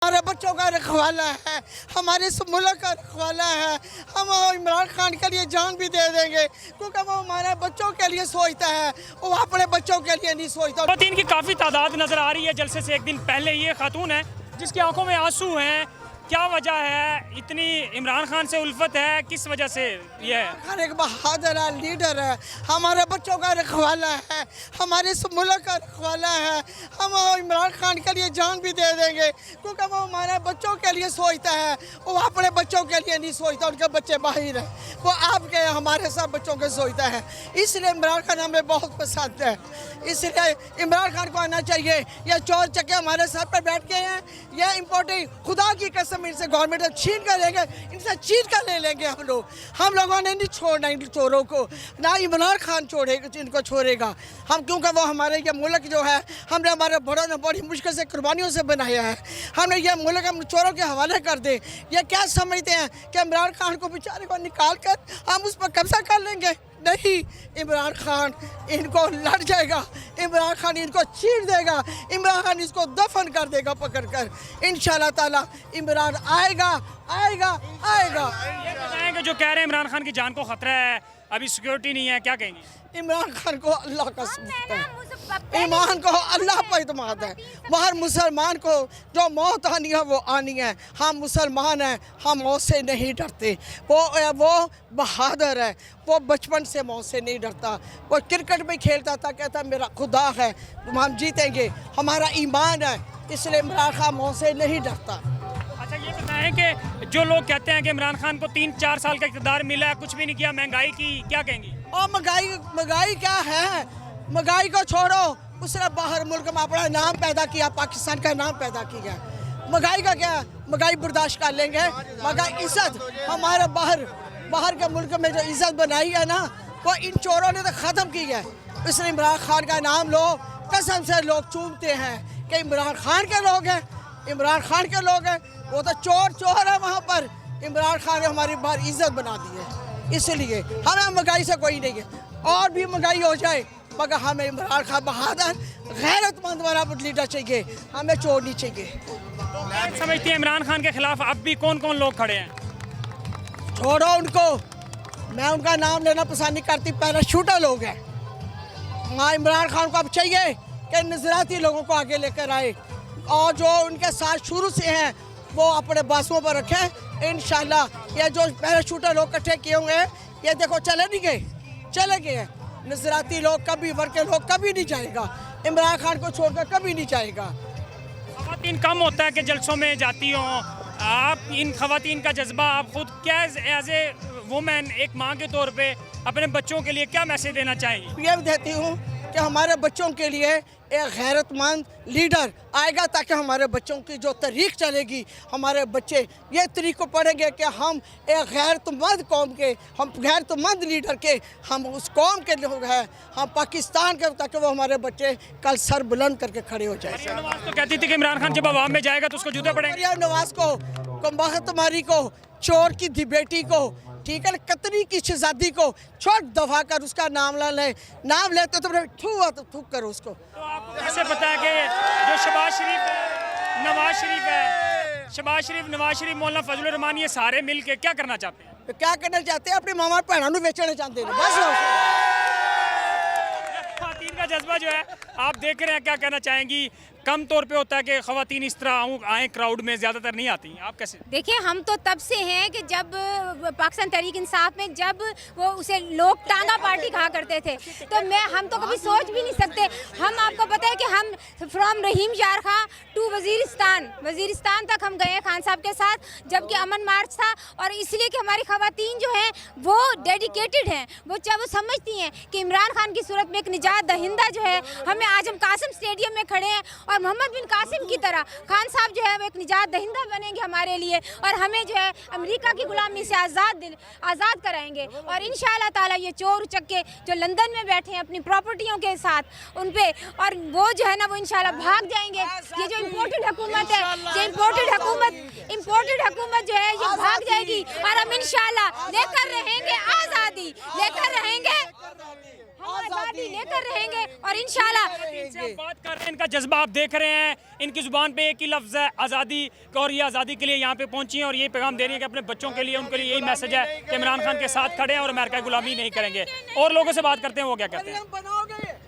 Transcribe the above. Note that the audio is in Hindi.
हमारे बच्चों का रखवाला है, हमारे इस मुल्क का रखवाला है। हम इमरान खान के लिए जान भी दे देंगे, क्योंकि वो हमारे बच्चों के लिए सोचता है, वो अपने बच्चों के लिए नहीं सोचता। खातून की काफ़ी तादाद नज़र आ रही है जलसे से एक दिन पहले। ये खातून है जिसकी आंखों में आंसू हैं। क्या वजह है, इतनी इमरान खान से उल्फत है, किस वजह से ये है? खान एक बहादुर है, लीडर है, हमारे बच्चों का रखवाला है, हमारे इस मुल्क का रखवाला है। हम इमरान खान के लिए जान भी दे देंगे, क्योंकि वो हमारे बच्चों के लिए सोचता है, वो अपने बच्चों के लिए नहीं सोचता। उनके बच्चे बाहर हैं, वो आपके हमारे सब बच्चों के सोचता है। इसलिए इमरान खान हमें बहुत पसंद है, इसलिए इमरान खान को आना चाहिए। ये चोर चक्के हमारे सर पर बैठ गए हैं, ये इम्पोर्टेंट, खुदा की कसम इनसे गवर्नमेंट छीन कर लेंगे, इनसे छीन कर ले लेंगे हम लोगों ने नहीं छोड़ना इन चोरों को, ना इमरान खान छोड़ेगा, इनको छोड़ेगा हम, क्योंकि वो हमारे ये मुल्क जो है हमने हमारे बड़ों ने बड़ी मुश्किल से कुर्बानियों से बनाया है। हमने ये मुल्क हम चोरों के हवाले कर दे। ये क्या समझते हैं कि इमरान खान को बेचारे को निकाल कर हम उस पर कब्जा कर लेंगे? नहीं, इमरान खान इनको लड़ जाएगा, इमरान खान इनको चीर देगा, इमरान खान इसको दफन कर देगा पकड़ कर। इंशाल्लाह ताला इमरान आएगा आएगा आएगा। ये बताएं कि जो कह रहे हैं इमरान खान की जान को खतरा है, अभी सिक्योरिटी नहीं है, क्या कहेंगे? इमरान खान को अल्लाह का सबूत है, ईमान को अल्लाह पर इत्मीनान है। हर मुसलमान को जो मौत आनी है वो आनी है। हम मुसलमान हैं, हम मौत से नहीं डरते। वो बहादुर है, वो बचपन से मौत से नहीं डरता। वो क्रिकेट में खेलता था, कहता मेरा खुदा है, हम जीतेंगे, हमारा ईमान है, इसलिए इमरान खान मौत से नहीं डरता। अच्छा ये बताएं कि जो लोग कहते हैं कि इमरान खान को 3-4 साल का इक़्तिदार मिला है, कुछ भी नहीं किया, महंगाई की, क्या कहेंगी? और महंगाई क्या है? महंगाई को छोड़ो, उसने बाहर मुल्क में अपना नाम पैदा किया, पाकिस्तान का नाम पैदा किया। महंगाई का क्या? महंगाई बर्दाश्त कर लेंगे, मगर इज्जत हमारे बाहर के मुल्क में जो इज्जत बनाई है ना, वो इन चोरों ने तो ख़त्म की है। इसलिए इमरान खान का नाम लो, कसम से लोग चूमते हैं कि इमरान खान के लोग हैं, इमरान खान के लोग हैं। वो तो चोर है वहाँ पर। इमरान खान ने हमारी बाहर इज्जत बना दी है, इसलिए हमें महंगाई से कोई नहीं है। और भी महंगाई हो जाए, मगर हमें इमरान खान बहादुर गैरतमंद वाला लीडर चाहिए, हमें चोर नहीं चाहिए। समझती हैं इमरान खान के खिलाफ अब भी कौन कौन लोग खड़े हैं? छोड़ो उनको, मैं उनका नाम लेना पसंद नहीं करती, पैराशूटर लोग हैं। हाँ, इमरान खान को अब चाहिए कि नजराती लोगों को आगे लेकर आए, और जो उनके साथ शुरू से हैं वो अपने बासों पर रखें। इंशाल्लाह ये जो पैराशूटर लोग इकट्ठे किए हुए हैं, ये देखो चले गए। नजराती लोग कभी, वर्ग के लोग कभी नहीं जाएगा, इमरान खान को छोड़कर कभी नहीं जाएगा। खवातीन कम होता है कि जलसों में जाती हों, आप इन खवातीन का जज्बा, आप खुद क्या एज ए वुमेन, एक माँ के तौर पे अपने बच्चों के लिए क्या मैसेज देना चाहेंगी? ये देती हूँ कि हमारे बच्चों के लिए एक गैरतमंद लीडर आएगा, ताकि हमारे बच्चों की जो तरीक़ चलेगी, हमारे बच्चे ये तरीक़ों पढ़ेंगे कि हम एक गैरतमंद कौम के, हम गैरतमंद लीडर के, हम उस कौम के लोग हैं, हम पाकिस्तान के, ताकि वो हमारे बच्चे कल सर बुलंद करके खड़े हो जाए। मरियम नवाज तो कहती थी कि इमरान खान जब अवाम में जाएगा तो उसको जूते पड़ेंगे। मरियम नवाज को, तुम्हारी को, चोर की बेटी को, ठीक है, कतरी की शहजादी को छोड़ दफा कर उसका नाम नाम लेते तो थूक करो उसको। तो आपको कैसे पता है कि जो शहबाज शरीफ है, नवाज शरीफ, मौलाना फजलुर रहमान, ये सारे मिल के क्या करना चाहते हैं? तो क्या करना चाहते हैं? अपनी मामा भैनों को बेचना चाहते हैं, बस। खवातीन का जज्बा जो है आप देख रहे हैं, क्या कहना चाहेंगी? कम तौर पे होता है कि खवातीन इस तरह आए क्राउड में, ज़्यादातर नहीं आती। आप कैसे? देखिए, हम तो तब से हैं कि जब पाकिस्तान तहरीक इंसाफ में जब वो उसे लोग टांगा पार्टी कहा करते थे, तो हम तो कभी सोच भी नहीं सकते। हम, आपको पता है कि हम फ्रॉम रहीम यार खां टू वजीरिस्तान तक हम गए खान साहब के साथ, जबकि अमन मार्च था। और इसलिए कि हमारी खवातीन जो हैं वो डेडिकेटेड हैं, वो समझती हैं कि इमरान खान की सूरत में एक निजात दहिंदा जो है, हमें आज हम कासिम स्टेडियम में खड़े हैं और मोहम्मद बिन कासिम की तरह खान साहब जो है वो एक निजात दहिंदा बनेंगे हमारे लिए, और हमें जो है अमेरिका की गुलामी से आज़ाद कराएंगे। और इंशाअल्लाह ताला ये चोर उचक्के जो लंदन में बैठे हैं अपनी प्रॉपर्टियों के साथ, उन पे, और वो जो है ना वो इंशाअल्लाह भाग जाएंगे। ये जो इम्पोर्टेड हुकूमत है, जो इम्पोर्टेड हुकूमत जो है ये भाग जाएगी, और हम इंशाअल्लाह लेकर रहेंगे आज़ादी, लेकर रहेंगे आज़ादी लेकर रहेंगे और इंशाल्लाह। इनसे आप बात कर रहे हैं, इनका जज्बा आप देख रहे हैं, इनकी जुबान पे एक ही लफ्ज़ है आज़ादी, और ये आज़ादी के लिए यहाँ पे पहुंची हैं और ये पैगाम दे रही है कि अपने बच्चों के लिए, उनके लिए यही मैसेज है कि इमरान खान के साथ खड़े हैं और अमेरिका की गुलामी नहीं करेंगे। और लोगों से बात करते हैं, वो क्या कहते हैं।